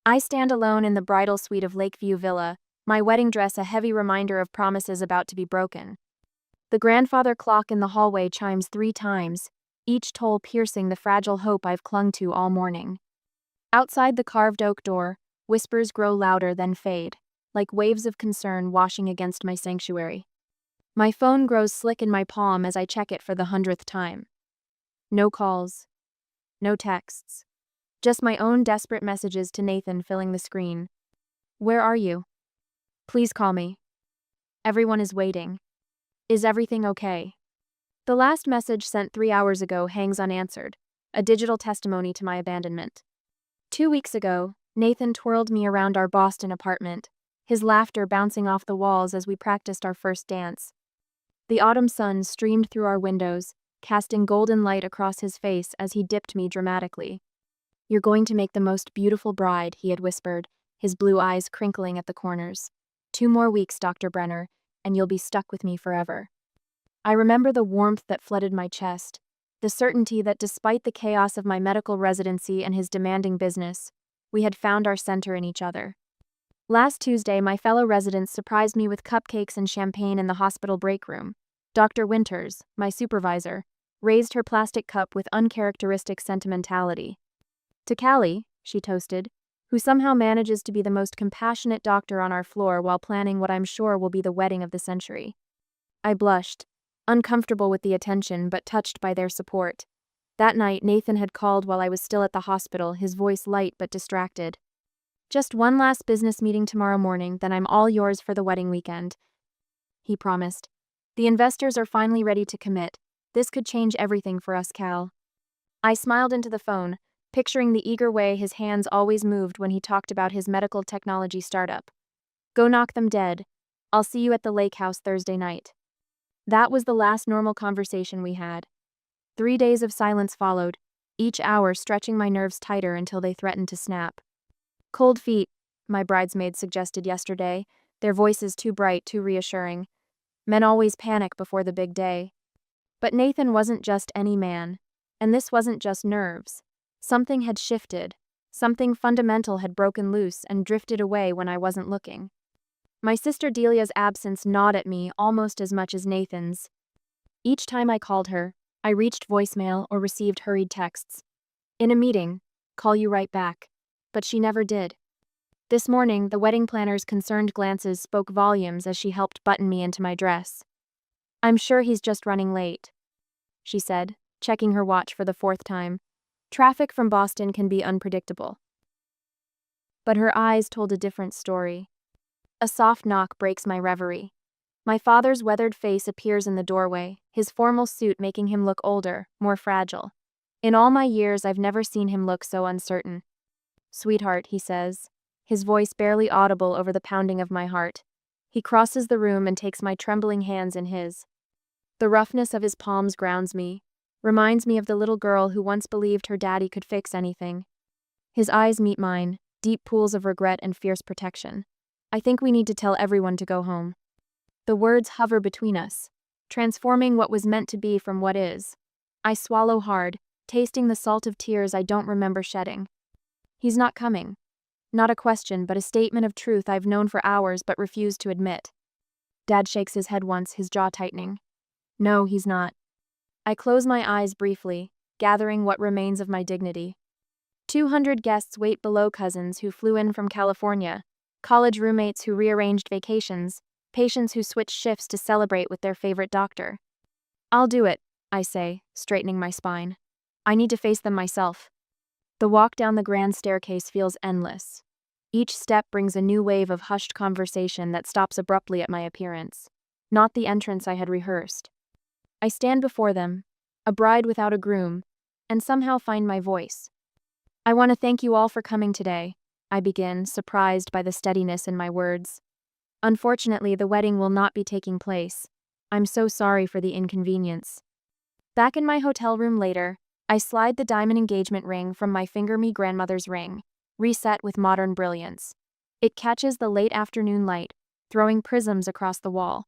I stand alone in the bridal suite of Lakeview Villa, my wedding dress a heavy reminder of promises about to be broken. The grandfather clock in the hallway chimes 3 times, each toll piercing the fragile hope I've clung to all morning. Outside the carved oak door, whispers grow louder then fade, like waves of concern washing against my sanctuary. My phone grows slick in my palm as I check it for the 100th time. No calls. No texts. Just my own desperate messages to Nathan filling the screen. Where are you? Please call me. Everyone is waiting. Is everything okay? The last message sent 3 hours ago hangs unanswered, a digital testimony to my abandonment. 2 weeks ago, Nathan twirled me around our Boston apartment, his laughter bouncing off the walls as we practiced our first dance. The autumn sun streamed through our windows, casting golden light across his face as he dipped me dramatically. "You're going to make the most beautiful bride," he had whispered, his blue eyes crinkling at the corners. "2 more weeks, Dr. Brenner, and you'll be stuck with me forever." I remember the warmth that flooded my chest, the certainty that despite the chaos of my medical residency and his demanding business, we had found our center in each other. Last Tuesday, my fellow residents surprised me with cupcakes and champagne in the hospital break room. Dr. Winters, my supervisor, raised her plastic cup with uncharacteristic sentimentality. "To Callie," she toasted, "who somehow manages to be the most compassionate doctor on our floor while planning what I'm sure will be the wedding of the century." I blushed, uncomfortable with the attention but touched by their support. That night, Nathan had called while I was still at the hospital, his voice light but distracted. "Just one last business meeting tomorrow morning, then I'm all yours for the wedding weekend," he promised. "The investors are finally ready to commit. This could change everything for us, Cal." I smiled into the phone, picturing the eager way his hands always moved when he talked about his medical technology startup. "Go knock them dead. I'll see you at the lake house Thursday night." That was the last normal conversation we had. 3 days of silence followed, each hour stretching my nerves tighter until they threatened to snap. "Cold feet," my bridesmaids suggested yesterday, their voices too bright, too reassuring. Men always panic before the big day. But Nathan wasn't just any man, and this wasn't just nerves. Something had shifted. Something fundamental had broken loose and drifted away when I wasn't looking. My sister Delia's absence gnawed at me almost as much as Nathan's. Each time I called her, I reached voicemail or received hurried texts. "In a meeting. Call you right back." But she never did. This morning, the wedding planner's concerned glances spoke volumes as she helped button me into my dress. "I'm sure he's just running late," she said, checking her watch for the 4th time. Traffic from Boston can be unpredictable. But her eyes told a different story. A soft knock breaks my reverie. My father's weathered face appears in the doorway, his formal suit making him look older, more fragile. In all my years, I've never seen him look so uncertain. "Sweetheart," he says, his voice barely audible over the pounding of my heart. He crosses the room and takes my trembling hands in his. The roughness of his palms grounds me, reminds me of the little girl who once believed her daddy could fix anything. His eyes meet mine, deep pools of regret and fierce protection. "I think we need to tell everyone to go home." The words hover between us, transforming what was meant to be from what is. I swallow hard, tasting the salt of tears I don't remember shedding. He's not coming. Not a question, but a statement of truth I've known for hours but refused to admit. Dad shakes his head once, his jaw tightening. "No, he's not." I close my eyes briefly, gathering what remains of my dignity. 200 guests wait below, cousins who flew in from California, college roommates who rearranged vacations, patients who switched shifts to celebrate with their favorite doctor. "I'll do it," I say, straightening my spine. "I need to face them myself." The walk down the grand staircase feels endless. Each step brings a new wave of hushed conversation that stops abruptly at my appearance. Not the entrance I had rehearsed. I stand before them, a bride without a groom, and somehow find my voice. "I want to thank you all for coming today," I begin, surprised by the steadiness in my words. "Unfortunately, the wedding will not be taking place. I'm so sorry for the inconvenience." Back in my hotel room later, I slide the diamond engagement ring from my finger-me grandmother's ring, reset with modern brilliance. It catches the late afternoon light, throwing prisms across the wall.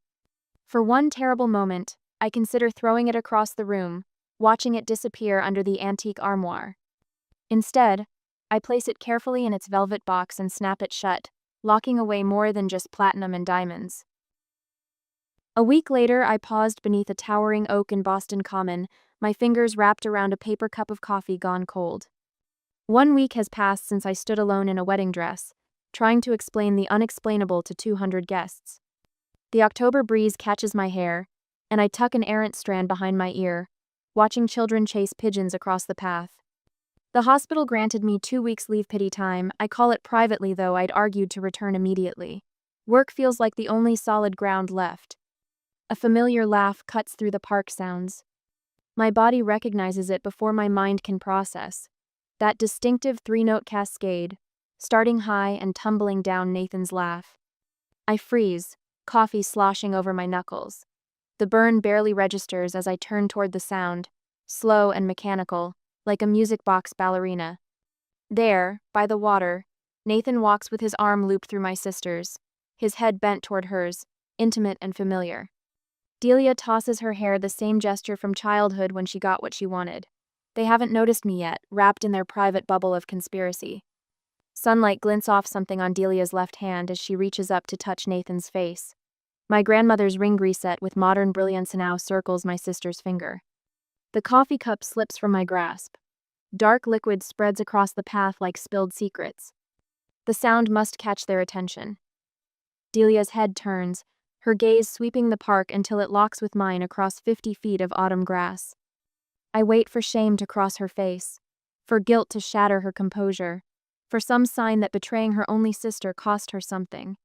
For one terrible moment, I consider throwing it across the room, watching it disappear under the antique armoire. Instead, I place it carefully in its velvet box and snap it shut, locking away more than just platinum and diamonds. A week later, I paused beneath a towering oak in Boston Common, my fingers wrapped around a paper cup of coffee gone cold. 1 week has passed since I stood alone in a wedding dress, trying to explain the unexplainable to 200 guests. The October breeze catches my hair, and I tuck an errant strand behind my ear, watching children chase pigeons across the path. The hospital granted me 2 weeks leave pity time. I call it privately, though I'd argued to return immediately. Work feels like the only solid ground left. A familiar laugh cuts through the park sounds. My body recognizes it before my mind can process. That distinctive 3-note cascade, starting high and tumbling down Nathan's laugh. I freeze, coffee sloshing over my knuckles. The burn barely registers as I turn toward the sound, slow and mechanical, like a music box ballerina. There, by the water, Nathan walks with his arm looped through my sister's, his head bent toward hers, intimate and familiar. Delia tosses her hair, the same gesture from childhood when she got what she wanted. They haven't noticed me yet, wrapped in their private bubble of conspiracy. Sunlight glints off something on Delia's left hand as she reaches up to touch Nathan's face. My grandmother's ring grisette with modern brilliance now circles my sister's finger. The coffee cup slips from my grasp. Dark liquid spreads across the path like spilled secrets. The sound must catch their attention. Delia's head turns, her gaze sweeping the park until it locks with mine across 50 feet of autumn grass. I wait for shame to cross her face, for guilt to shatter her composure, for some sign that betraying her only sister cost her something.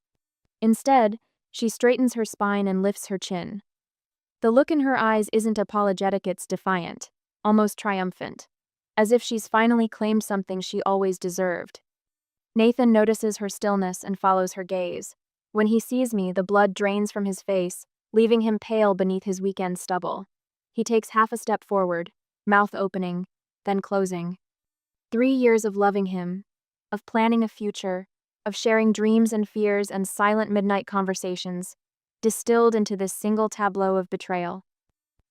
Instead, she straightens her spine and lifts her chin. The look in her eyes isn't apologetic, it's defiant, almost triumphant, as if she's finally claimed something she always deserved. Nathan notices her stillness and follows her gaze. When he sees me, the blood drains from his face, leaving him pale beneath his weekend stubble. He takes half a step forward, mouth opening, then closing. 3 years of loving him, of planning a future, of sharing dreams and fears and silent midnight conversations, distilled into this single tableau of betrayal.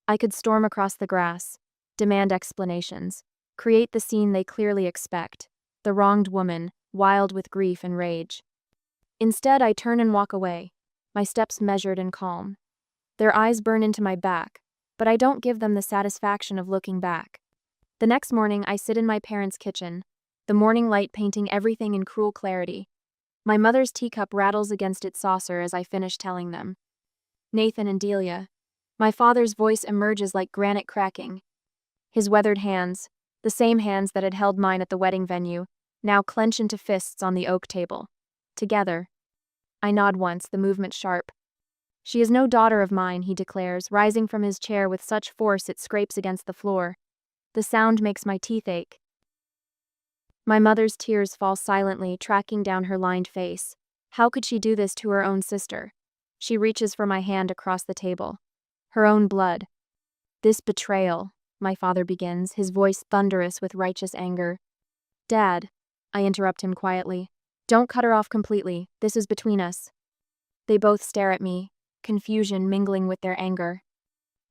I could storm across the grass, demand explanations, create the scene they clearly expect, the wronged woman, wild with grief and rage. Instead, I turn and walk away, my steps measured and calm. Their eyes burn into my back, but I don't give them the satisfaction of looking back. The next morning, I sit in my parents' kitchen, the morning light painting everything in cruel clarity. My mother's teacup rattles against its saucer as I finish telling them. Nathan and Delia. My father's voice emerges like granite cracking. His weathered hands, the same hands that had held mine at the wedding venue, now clench into fists on the oak table. Together. I nod once, the movement sharp. She is no daughter of mine, he declares, rising from his chair with such force it scrapes against the floor. The sound makes my teeth ache. My mother's tears fall silently, tracking down her lined face. How could she do this to her own sister? She reaches for my hand across the table. Her own blood. This betrayal, my father begins, his voice thunderous with righteous anger. Dad, I interrupt him quietly. Don't cut her off completely, this is between us. They both stare at me, confusion mingling with their anger.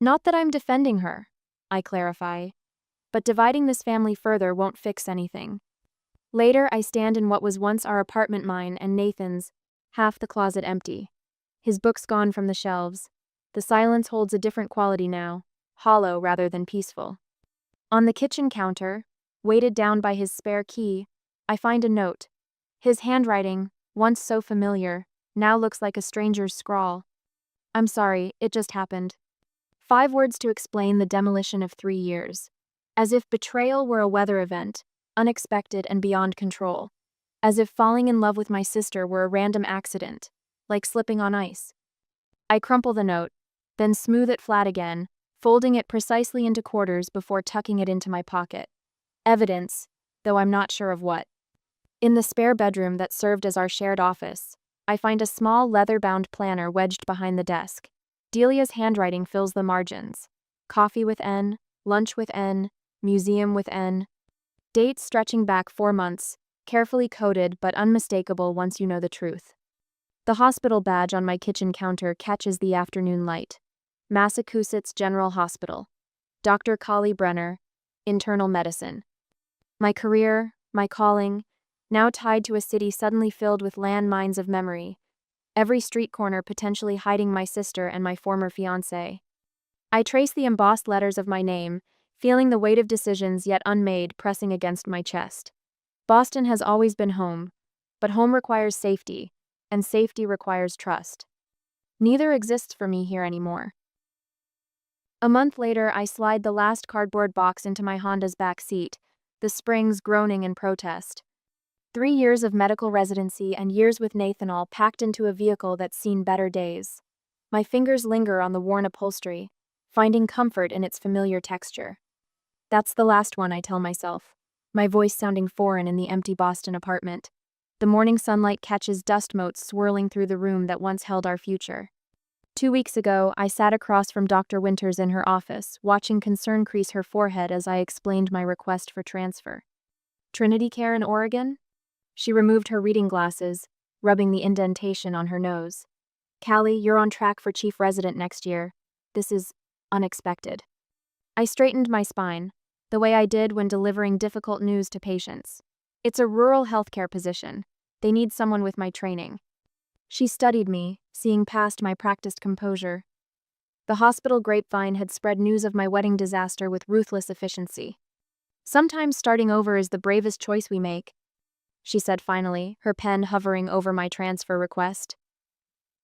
Not that I'm defending her, I clarify, but dividing this family further won't fix anything. Later, I stand in what was once our apartment, mine and Nathan's, half the closet empty. His books gone from the shelves. The silence holds a different quality now, hollow rather than peaceful. On the kitchen counter, weighted down by his spare key, I find a note. His handwriting, once so familiar, now looks like a stranger's scrawl. I'm sorry, it just happened. 5 words to explain the demolition of 3 years. As if betrayal were a weather event, unexpected and beyond control. As if falling in love with my sister were a random accident, like slipping on ice. I crumple the note, then smooth it flat again, folding it precisely into quarters before tucking it into my pocket. Evidence, though I'm not sure of what. In the spare bedroom that served as our shared office, I find a small leather-bound planner wedged behind the desk. Delia's handwriting fills the margins. Coffee with N, lunch with N, museum with N. Dates stretching back 4 months, carefully coded but unmistakable once you know the truth. The hospital badge on my kitchen counter catches the afternoon light. Massachusetts General Hospital. Dr. Kali Brenner, internal medicine. My career, my calling, now tied to a city suddenly filled with landmines of memory, every street corner potentially hiding my sister and my former fiancé. I trace the embossed letters of my name, feeling the weight of decisions yet unmade pressing against my chest. Boston has always been home, but home requires safety, and safety requires trust. Neither exists for me here anymore. A month later, I slide the last cardboard box into my Honda's back seat, the springs groaning in protest. 3 years of medical residency and years with Nathan all packed into a vehicle that's seen better days. My fingers linger on the worn upholstery, finding comfort in its familiar texture. That's the last one, I tell myself, my voice sounding foreign in the empty Boston apartment. The morning sunlight catches dust motes swirling through the room that once held our future. 2 weeks ago, I sat across from Dr. Winters in her office, watching concern crease her forehead as I explained my request for transfer. Trinity Care in Oregon? She removed her reading glasses, rubbing the indentation on her nose. Callie, you're on track for chief resident next year. This is unexpected. I straightened my spine, the way I did when delivering difficult news to patients. It's a rural healthcare position. They need someone with my training. She studied me, seeing past my practiced composure. The hospital grapevine had spread news of my wedding disaster with ruthless efficiency. Sometimes starting over is the bravest choice we make, she said finally, her pen hovering over my transfer request.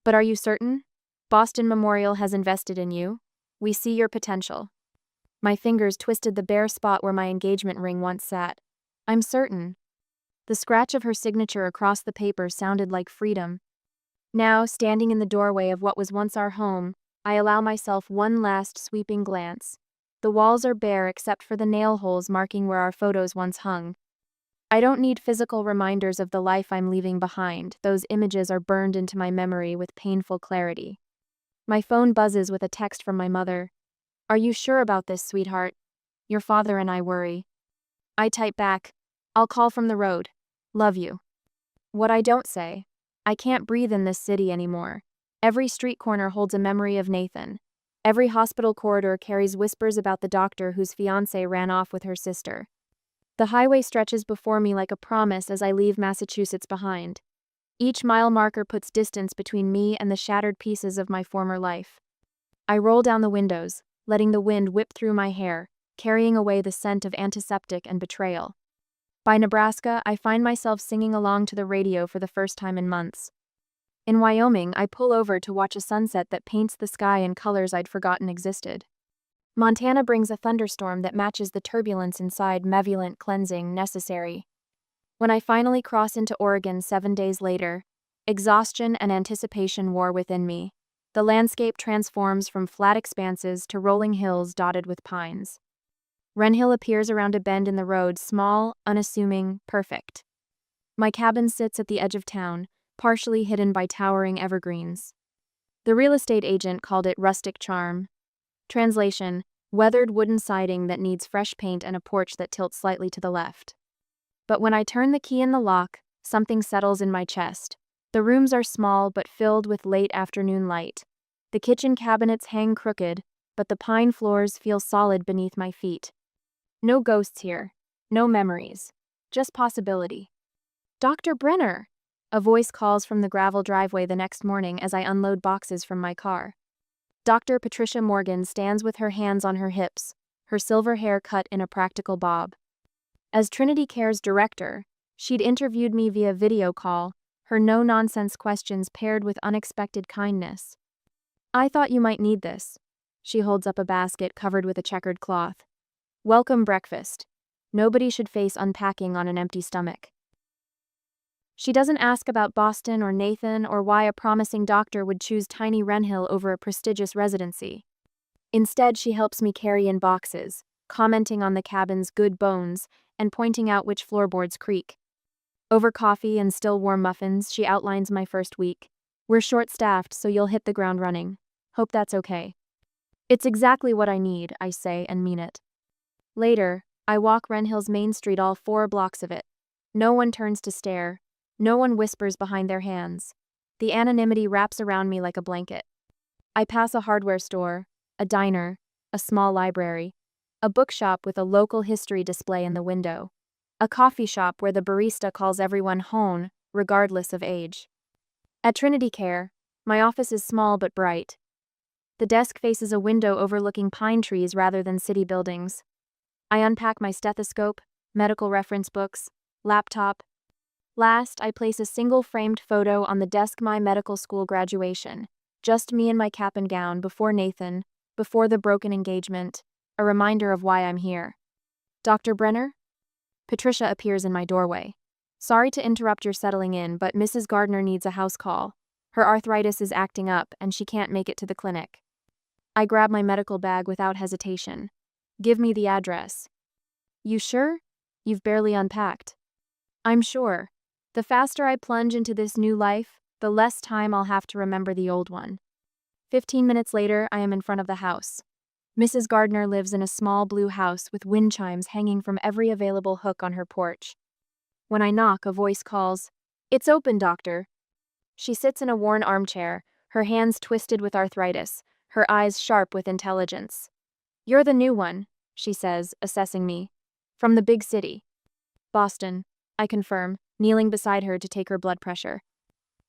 But are you certain? Boston Memorial has invested in you. We see your potential. My fingers twisted the bare spot where my engagement ring once sat. I'm certain. The scratch of her signature across the paper sounded like freedom. Now, standing in the doorway of what was once our home, I allow myself one last sweeping glance. The walls are bare except for the nail holes marking where our photos once hung. I don't need physical reminders of the life I'm leaving behind. Those images are burned into my memory with painful clarity. My phone buzzes with a text from my mother. Are you sure about this, sweetheart? Your father and I worry. I type back, I'll call from the road. Love you. What I don't say, I can't breathe in this city anymore. Every street corner holds a memory of Nathan. Every hospital corridor carries whispers about the doctor whose fiancé ran off with her sister. The highway stretches before me like a promise as I leave Massachusetts behind. Each mile marker puts distance between me and the shattered pieces of my former life. I roll down the windows, letting the wind whip through my hair, carrying away the scent of antiseptic and betrayal. By Nebraska, I find myself singing along to the radio for the first time in months. In Wyoming, I pull over to watch a sunset that paints the sky in colors I'd forgotten existed. Montana brings a thunderstorm that matches the turbulence inside, malevolent cleansing necessary. When I finally cross into Oregon 7 days later, exhaustion and anticipation war within me. The landscape transforms from flat expanses to rolling hills dotted with pines. Wren Hill appears around a bend in the road, small, unassuming, perfect. My cabin sits at the edge of town, partially hidden by towering evergreens. The real estate agent called it rustic charm. Translation: weathered wooden siding that needs fresh paint and a porch that tilts slightly to the left. But when I turn the key in the lock, something settles in my chest. The rooms are small but filled with late afternoon light. The kitchen cabinets hang crooked, but the pine floors feel solid beneath my feet. No ghosts here, no memories, just possibility. Dr. Brenner! A voice calls from the gravel driveway the next morning as I unload boxes from my car. Dr. Patricia Morgan stands with her hands on her hips, her silver hair cut in a practical bob. As Trinity Care's director, she'd interviewed me via video call, her no-nonsense questions paired with unexpected kindness. I thought you might need this. She holds up a basket covered with a checkered cloth. Welcome breakfast. Nobody should face unpacking on an empty stomach. She doesn't ask about Boston or Nathan or why a promising doctor would choose tiny Wren Hill over a prestigious residency. Instead, she helps me carry in boxes, commenting on the cabin's good bones and pointing out which floorboards creak. Over coffee and still warm muffins, she outlines my first week. We're short-staffed, so you'll hit the ground running. Hope that's okay. It's exactly what I need, I say and mean it. Later, I walk Wren Hill's main street, all 4 blocks of it. No one turns to stare. No one whispers behind their hands. The anonymity wraps around me like a blanket. I pass a hardware store, a diner, a small library, a bookshop with a local history display in the window. A coffee shop where the barista calls everyone hone, regardless of age. At Trinity Care, my office is small but bright. The desk faces a window overlooking pine trees rather than city buildings. I unpack my stethoscope, medical reference books, laptop. Last, I place a single framed photo on the desk, my medical school graduation. Just me in my cap and gown, before Nathan, before the broken engagement, a reminder of why I'm here. Dr. Brenner? Patricia appears in my doorway. Sorry to interrupt your settling in, but Mrs. Gardner needs a house call. Her arthritis is acting up and she can't make it to the clinic. I grab my medical bag without hesitation. Give me the address. You sure? You've barely unpacked. I'm sure. The faster I plunge into this new life, the less time I'll have to remember the old one. 15 minutes later, I am in front of the house. Mrs. Gardner lives in a small blue house with wind chimes hanging from every available hook on her porch. When I knock, a voice calls, "It's open, doctor." She sits in a worn armchair, her hands twisted with arthritis, her eyes sharp with intelligence. "You're the new one," she says, assessing me. "From the big city." "Boston," I confirm, kneeling beside her to take her blood pressure.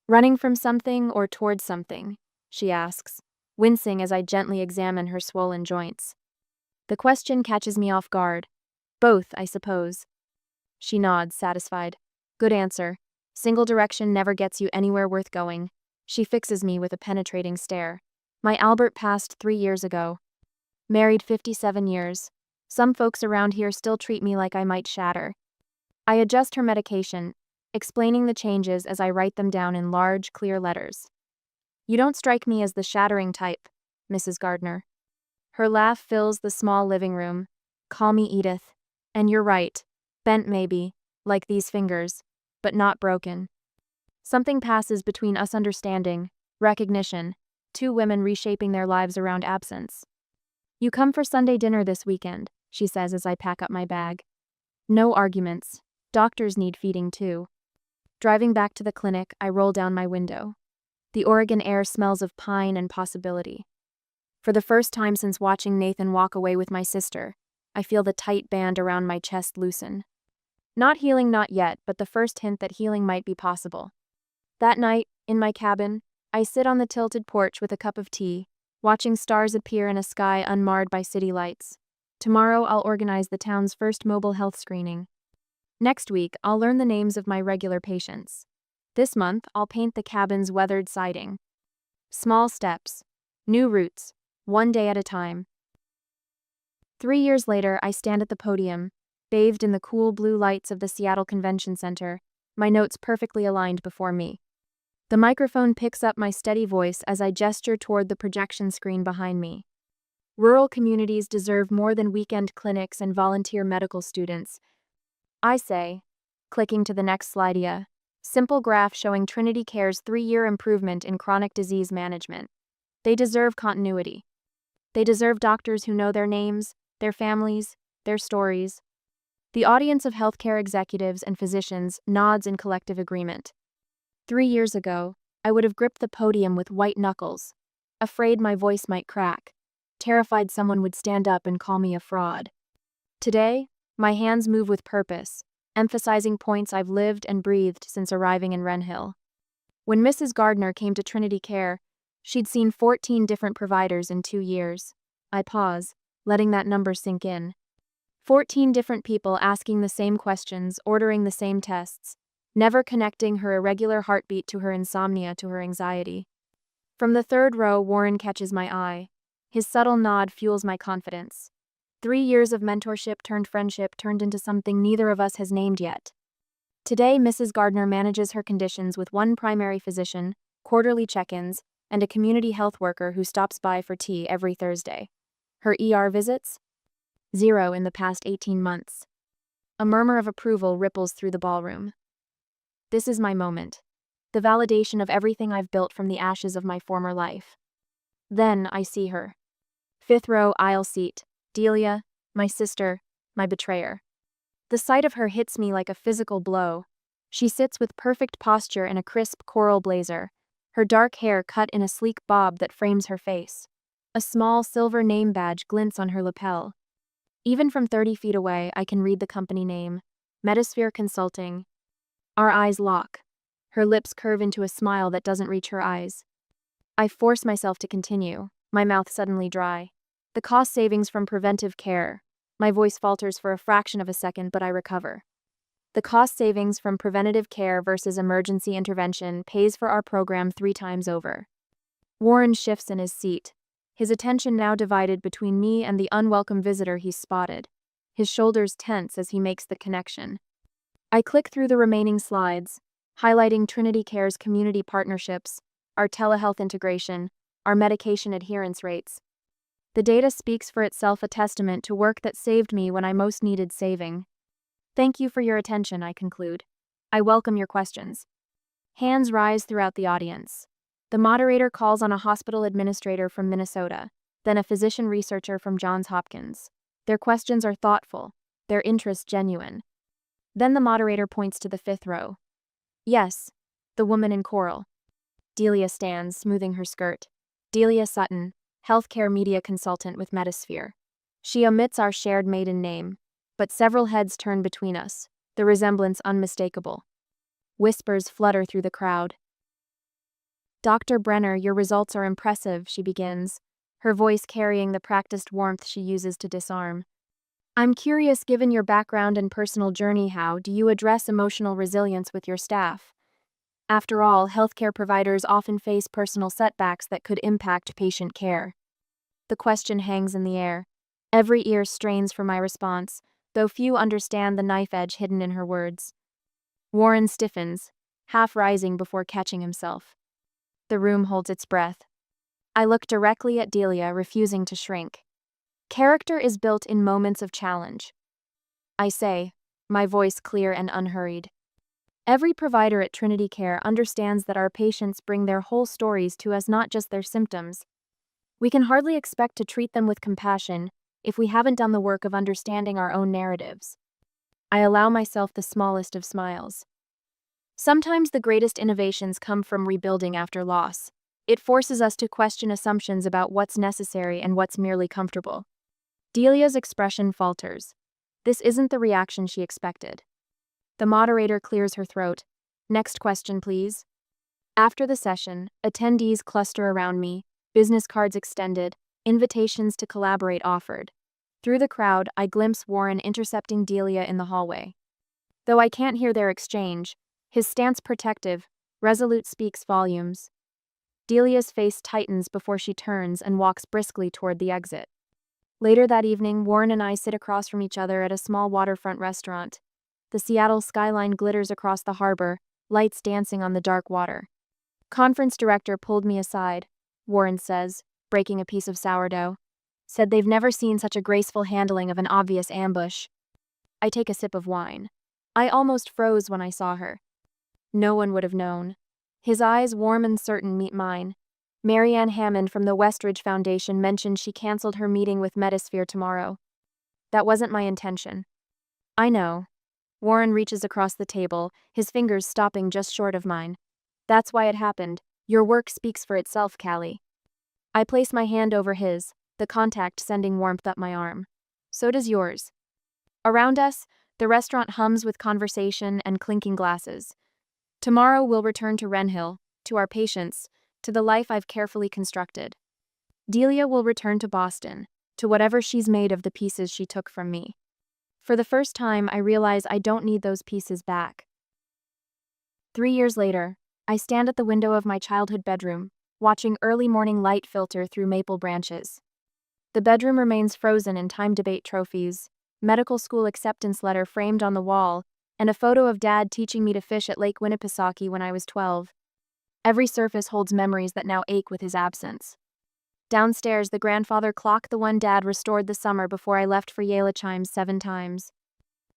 "Running from something or towards something?" she asks, wincing as I gently examine her swollen joints. The question catches me off guard. "Both, I suppose." She nods, satisfied. "Good answer. Single direction never gets you anywhere worth going." She fixes me with a penetrating stare. "My Albert passed 3 years ago. Married 57 years. Some folks around here still treat me like I might shatter." I adjust her medication, explaining the changes as I write them down in large, clear letters. "You don't strike me as the shattering type, Mrs. Gardner." Her laugh fills the small living room. "Call me Edith. And you're right. Bent maybe, like these fingers, but not broken." Something passes between us, understanding, recognition, 2 women reshaping their lives around absence. "You come for Sunday dinner this weekend," she says as I pack up my bag. No arguments. Doctors need feeding too. Driving back to the clinic, I roll down my window. The Oregon air smells of pine and possibility. For the first time since watching Nathan walk away with my sister, I feel the tight band around my chest loosen. Not healing, not yet, but the first hint that healing might be possible. That night, in my cabin, I sit on the tilted porch with a cup of tea, watching stars appear in a sky unmarred by city lights. Tomorrow I'll organize the town's first mobile health screening. Next week, I'll learn the names of my regular patients. This month, I'll paint the cabin's weathered siding. Small steps. New routes. One day at a time. 3 years later, I stand at the podium, bathed in the cool blue lights of the Seattle Convention Center, my notes perfectly aligned before me. The microphone picks up my steady voice as I gesture toward the projection screen behind me. Rural communities deserve more than weekend clinics and volunteer medical students, I say, clicking to the next slidea. Simple graph showing Trinity Care's 3-year improvement in chronic disease management. They deserve continuity. They deserve doctors who know their names, their families, their stories. The audience of healthcare executives and physicians nods in collective agreement. 3 years ago, I would have gripped the podium with white knuckles, afraid my voice might crack, terrified someone would stand up and call me a fraud. Today, my hands move with purpose, emphasizing points I've lived and breathed since arriving in Wren Hill. When Mrs. Gardner came to Trinity Care, she'd seen 14 different providers in 2 years. I pause, letting that number sink in. 14 different people asking the same questions, ordering the same tests, never connecting her irregular heartbeat to her insomnia, to her anxiety. From the 3rd row, Warren catches my eye. His subtle nod fuels my confidence. 3 years of mentorship turned friendship turned into something neither of us has named yet. Today, Mrs. Gardner manages her conditions with 1 primary physician, quarterly check-ins, and a community health worker who stops by for tea every Thursday. Her ER visits? 0 in the past 18 months. A murmur of approval ripples through the ballroom. This is my moment. The validation of everything I've built from the ashes of my former life. Then I see her. 5th row aisle seat. Delia, my sister, my betrayer. The sight of her hits me like a physical blow. She sits with perfect posture in a crisp coral blazer, her dark hair cut in a sleek bob that frames her face. A small silver name badge glints on her lapel. Even from 30 feet away, I can read the company name, Metasphere Consulting. Our eyes lock. Her lips curve into a smile that doesn't reach her eyes. I force myself to continue, my mouth suddenly dry. The cost savings from preventive care. My voice falters for a fraction of a second, but I recover. The cost savings from preventative care versus emergency intervention pays for our program 3 times over. Warren shifts in his seat, his attention now divided between me and the unwelcome visitor he's spotted. His shoulders tense as he makes the connection. I click through the remaining slides, highlighting Trinity Care's community partnerships, our telehealth integration, our medication adherence rates. The data speaks for itself, a testament to work that saved me when I most needed saving. Thank you for your attention, I conclude. I welcome your questions. Hands rise throughout the audience. The moderator calls on a hospital administrator from Minnesota, then a physician researcher from Johns Hopkins. Their questions are thoughtful, their interest genuine. Then the moderator points to the 5th row. Yes, the woman in coral. Delia stands, smoothing her skirt. Delia Sutton, healthcare media consultant with Metasphere. She omits our shared maiden name, but several heads turn between us, the resemblance unmistakable. Whispers flutter through the crowd. Dr. Brenner, your results are impressive, she begins, her voice carrying the practiced warmth she uses to disarm. I'm curious, given your background and personal journey, how do you address emotional resilience with your staff? After all, healthcare providers often face personal setbacks that could impact patient care. The question hangs in the air. Every ear strains for my response, though few understand the knife edge hidden in her words. Warren stiffens, half rising before catching himself. The room holds its breath. I look directly at Delia, refusing to shrink. Character is built in moments of challenge. I say, my voice clear and unhurried. Every provider at Trinity Care understands that our patients bring their whole stories to us, not just their symptoms. We can hardly expect to treat them with compassion if we haven't done the work of understanding our own narratives. I allow myself the smallest of smiles. Sometimes the greatest innovations come from rebuilding after loss. It forces us to question assumptions about what's necessary and what's merely comfortable. Delia's expression falters. This isn't the reaction she expected. The moderator clears her throat. Next question, please. After the session, attendees cluster around me, business cards extended, invitations to collaborate offered. Through the crowd, I glimpse Warren intercepting Delia in the hallway. Though I can't hear their exchange, his stance protective, resolute, speaks volumes. Delia's face tightens before she turns and walks briskly toward the exit. Later that evening, Warren and I sit across from each other at a small waterfront restaurant. The Seattle skyline glitters across the harbor, lights dancing on the dark water. Conference director pulled me aside, Warren says, breaking a piece of sourdough. Said they've never seen such a graceful handling of an obvious ambush. I take a sip of wine. I almost froze when I saw her. No one would have known. His eyes, warm and certain, meet mine. Marianne Hammond from the Westridge Foundation mentioned she canceled her meeting with Metasphere tomorrow. That wasn't my intention. I know. Warren reaches across the table, his fingers stopping just short of mine. That's why it happened. Your work speaks for itself, Callie. I place my hand over his, the contact sending warmth up my arm. So does yours. Around us, the restaurant hums with conversation and clinking glasses. Tomorrow we'll return to Wren Hill, to our patients, to the life I've carefully constructed. Delia will return to Boston, to whatever she's made of the pieces she took from me. For the first time, I realize I don't need those pieces back. 3 years later, I stand at the window of my childhood bedroom, watching early morning light filter through maple branches. The bedroom remains frozen in time debate trophies, medical school acceptance letter framed on the wall, and a photo of Dad teaching me to fish at Lake Winnipesaukee when I was 12. Every surface holds memories that now ache with his absence. Downstairs, the grandfather clock, the one Dad restored the summer before I left for Yale, chimes 7 times.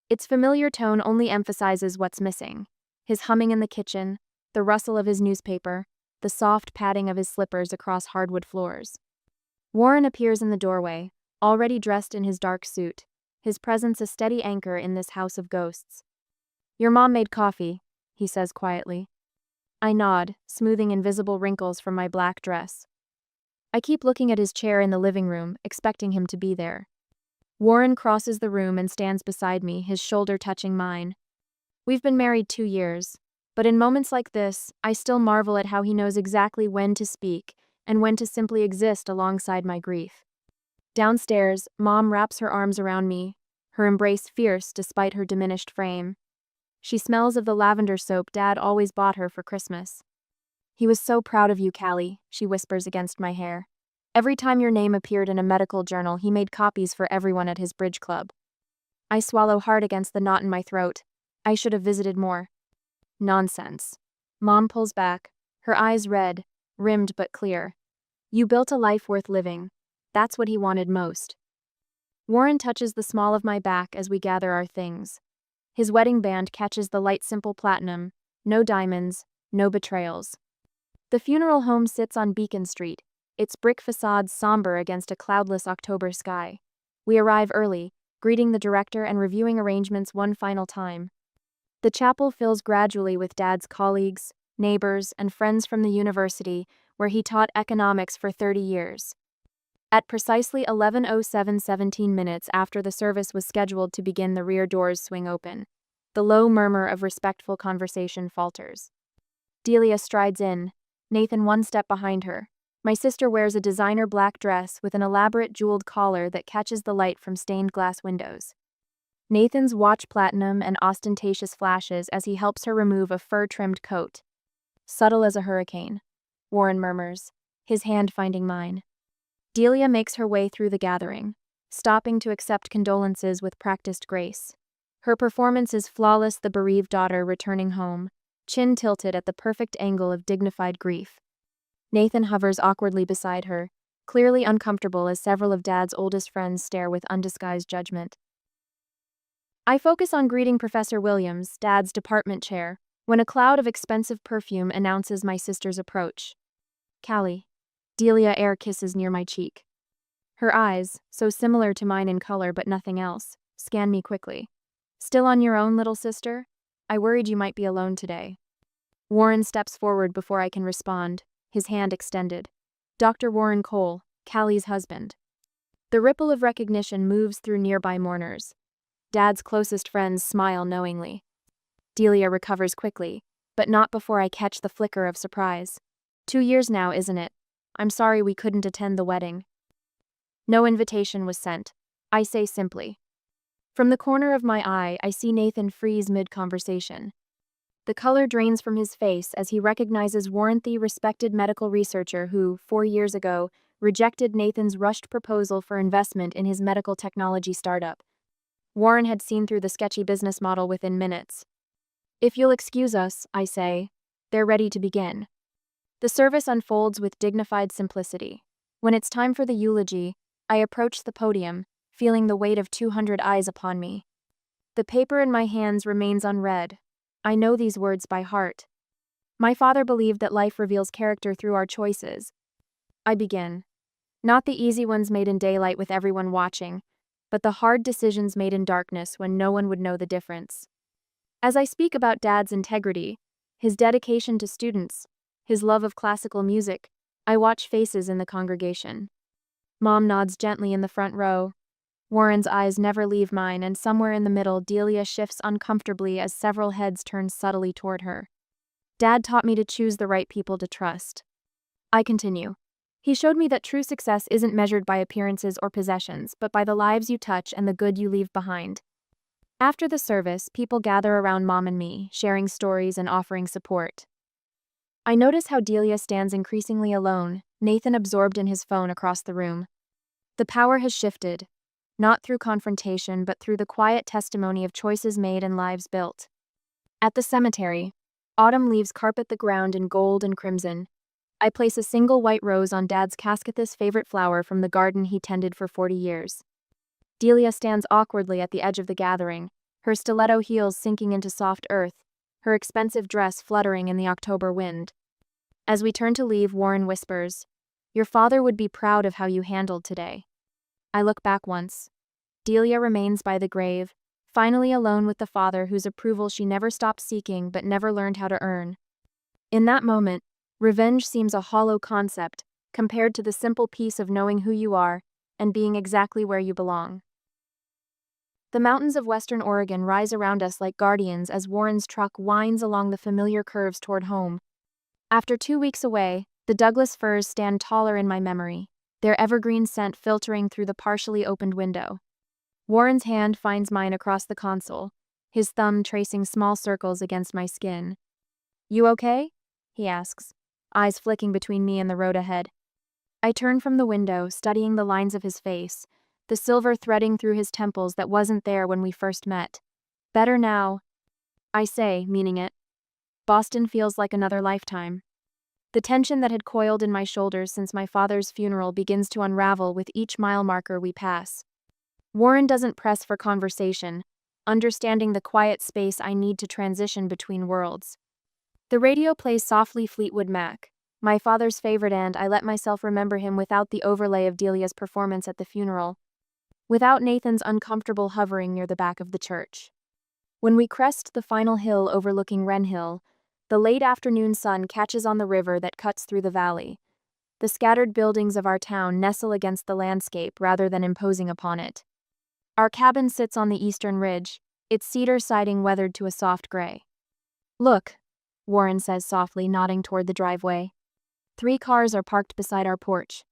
Its familiar tone only emphasizes what's missing. His humming in the kitchen, the rustle of his newspaper, the soft padding of his slippers across hardwood floors. Warren appears in the doorway, already dressed in his dark suit, his presence a steady anchor in this house of ghosts. Your mom made coffee, he says quietly. I nod, smoothing invisible wrinkles from my black dress. I keep looking at his chair in the living room, expecting him to be there. Warren crosses the room and stands beside me, his shoulder touching mine. We've been married 2 years, but in moments like this, I still marvel at how he knows exactly when to speak and when to simply exist alongside my grief. Downstairs, Mom wraps her arms around me, her embrace fierce despite her diminished frame. She smells of the lavender soap Dad always bought her for Christmas. "He was so proud of you, Callie," she whispers against my hair. "Every time your name appeared in a medical journal, he made copies for everyone at his bridge club." I swallow hard against the knot in my throat. I should have visited more. Nonsense. Mom pulls back, her eyes red, rimmed but clear. "You built a life worth living. That's what he wanted most." Warren touches the small of my back as we gather our things. His wedding band catches the light simple platinum, no diamonds, no betrayals. The funeral home sits on Beacon Street, its brick facades somber against a cloudless October sky. We arrive early, greeting the director and reviewing arrangements one final time. The chapel fills gradually with Dad's colleagues, neighbors, and friends from the university, where he taught economics for 30 years. At precisely 11:07 after the service was scheduled to begin, the rear doors swing open. The low murmur of respectful conversation falters. Delia strides in, Nathan one step behind her. My sister wears a designer black dress with an elaborate jeweled collar that catches the light from stained glass windows. Nathan's watch platinum and ostentatious flashes as he helps her remove a fur-trimmed coat. "Subtle as a hurricane," Warren murmurs, his hand finding mine. Delia makes her way through the gathering, stopping to accept condolences with practiced grace. Her performance is flawless, the bereaved daughter returning home, chin tilted at the perfect angle of dignified grief. Nathan hovers awkwardly beside her, clearly uncomfortable as several of Dad's oldest friends stare with undisguised judgment. I focus on greeting Professor Williams, Dad's department chair, when a cloud of expensive perfume announces my sister's approach. "Callie." Delia air kisses near my cheek. Her eyes, so similar to mine in color but nothing else, scan me quickly. "Still on your own, little sister? I worried you might be alone today." Warren steps forward before I can respond, his hand extended. "Dr. Warren Cole, Callie's husband." The ripple of recognition moves through nearby mourners. Dad's closest friends smile knowingly. Delia recovers quickly, but not before I catch the flicker of surprise. 2 years now, isn't it? I'm sorry we couldn't attend the wedding." No invitation was sent, I say simply. From the corner of my eye, I see Nathan freeze mid-conversation. The color drains from his face as he recognizes Warren, the respected medical researcher who, 4 years ago, rejected Nathan's rushed proposal for investment in his medical technology startup. Warren had seen through the sketchy business model within minutes. "If you'll excuse us," I say, "they're ready to begin." The service unfolds with dignified simplicity. When it's time for the eulogy, I approach the podium, feeling the weight of 200 eyes upon me. The paper in my hands remains unread. I know these words by heart. "My father believed that life reveals character through our choices." I begin. Not the easy ones made in daylight with everyone watching, but the hard decisions made in darkness when no one would know the difference. As I speak about Dad's integrity, his dedication to students, his love of classical music, I watch faces in the congregation. Mom nods gently in the front row. Warren's eyes never leave mine, and somewhere in the middle, Delia shifts uncomfortably as several heads turn subtly toward her. "Dad taught me to choose the right people to trust." I continue. "He showed me that true success isn't measured by appearances or possessions, but by the lives you touch and the good you leave behind." After the service, people gather around Mom and me, sharing stories and offering support. I notice how Delia stands increasingly alone, Nathan absorbed in his phone across the room. The power has shifted, not through confrontation but through the quiet testimony of choices made and lives built. At the cemetery, autumn leaves carpet the ground in gold and crimson. I place a single white rose on Dad's casket, his favorite flower from the garden he tended for 40 years. Delia stands awkwardly at the edge of the gathering, her stiletto heels sinking into soft earth, her expensive dress fluttering in the October wind. As we turn to leave, Warren whispers, "Your father would be proud of how you handled today." I look back once. Delia remains by the grave, finally alone with the father whose approval she never stopped seeking but never learned how to earn. In that moment, revenge seems a hollow concept compared to the simple peace of knowing who you are and being exactly where you belong. The mountains of western Oregon rise around us like guardians as Warren's truck winds along the familiar curves toward home. After 2 weeks away, the Douglas firs stand taller in my memory, their evergreen scent filtering through the partially opened window. Warren's hand finds mine across the console, his thumb tracing small circles against my skin. "You okay?" he asks, eyes flicking between me and the road ahead. I turn from the window, studying the lines of his face, the silver threading through his temples that wasn't there when we first met. "Better now," I say, meaning it. Boston feels like another lifetime. The tension that had coiled in my shoulders since my father's funeral begins to unravel with each mile marker we pass. Warren doesn't press for conversation, understanding the quiet space I need to transition between worlds. The radio plays softly Fleetwood Mac, my father's favorite, and I let myself remember him without the overlay of Delia's performance at the funeral, without Nathan's uncomfortable hovering near the back of the church. When we crest the final hill overlooking Wren Hill, the late afternoon sun catches on the river that cuts through the valley. The scattered buildings of our town nestle against the landscape rather than imposing upon it. Our cabin sits on the eastern ridge, its cedar siding weathered to a soft gray. "Look," Warren says softly, nodding toward the driveway. 3 cars are parked beside our porch.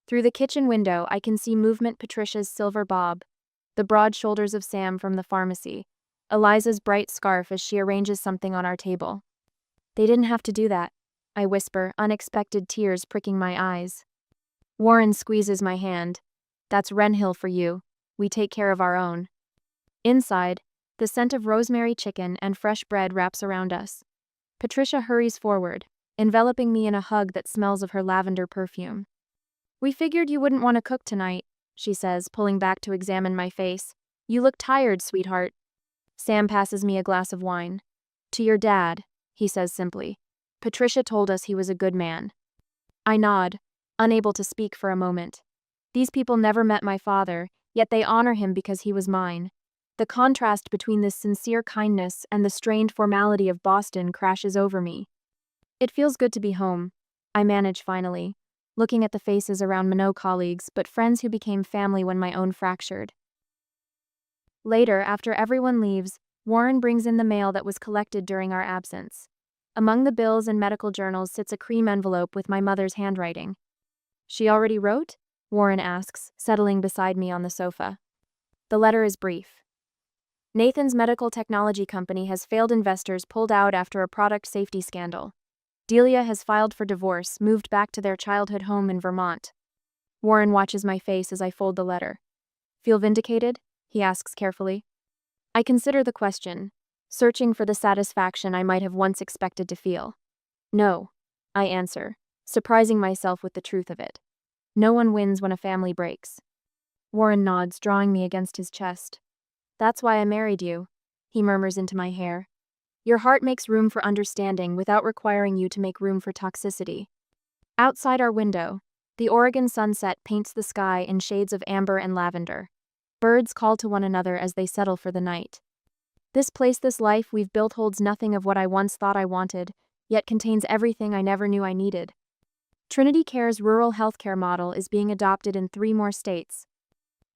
Through the kitchen window, I can see movement Patricia's silver bob, the broad shoulders of Sam from the pharmacy, Eliza's bright scarf as she arranges something on our table. "They didn't have to do that," I whisper, unexpected tears pricking my eyes. Warren squeezes my hand. "That's Wren Hill for you. We take care of our own." Inside, the scent of rosemary chicken and fresh bread wraps around us. Patricia hurries forward, enveloping me in a hug that smells of her lavender perfume. "We figured you wouldn't want to cook tonight," she says, pulling back to examine my face. "You look tired, sweetheart." Sam passes me a glass of wine. "To your dad," he says simply. "Patricia told us he was a good man." I nod, unable to speak for a moment. These people never met my father, yet they honor him because he was mine. The contrast between this sincere kindness and the strained formality of Boston crashes over me. It feels good to be home, I manage finally, looking at the faces around Minot colleagues, but friends who became family when my own fractured. Later, after everyone leaves, Warren brings in the mail that was collected during our absence. Among the bills and medical journals sits a cream envelope with my mother's handwriting. "She already wrote?" Warren asks, settling beside me on the sofa. The letter is brief. "Nathan's medical technology company has failed investors pulled out after a product safety scandal. Delia has filed for divorce, moved back to their childhood home in Vermont." Warren watches my face as I fold the letter. "Feel vindicated?" he asks carefully. I consider the question, searching for the satisfaction I might have once expected to feel. "No," I answer, surprising myself with the truth of it. "No one wins when a family breaks." Warren nods, drawing me against his chest. "That's why I married you," he murmurs into my hair. "Your heart makes room for understanding without requiring you to make room for toxicity." Outside our window, the Oregon sunset paints the sky in shades of amber and lavender. Birds call to one another as they settle for the night. This place, this life we've built holds nothing of what I once thought I wanted, yet contains everything I never knew I needed. Trinity Care's rural healthcare model is being adopted in 3 more states.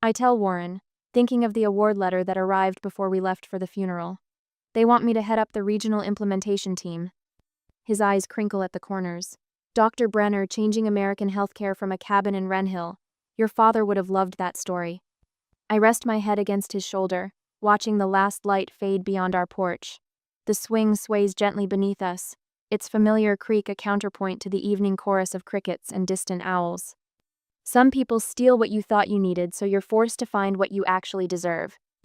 I tell Warren, thinking of the award letter that arrived before we left for the funeral. They want me to head up the regional implementation team. His eyes crinkle at the corners. "Dr. Brenner changing American healthcare from a cabin in Wren Hill. Your father would have loved that story." I rest my head against his shoulder, watching the last light fade beyond our porch. The swing sways gently beneath us, its familiar creak a counterpoint to the evening chorus of crickets and distant owls. "Some people steal what you thought you needed, so you're forced to find what you actually deserve,"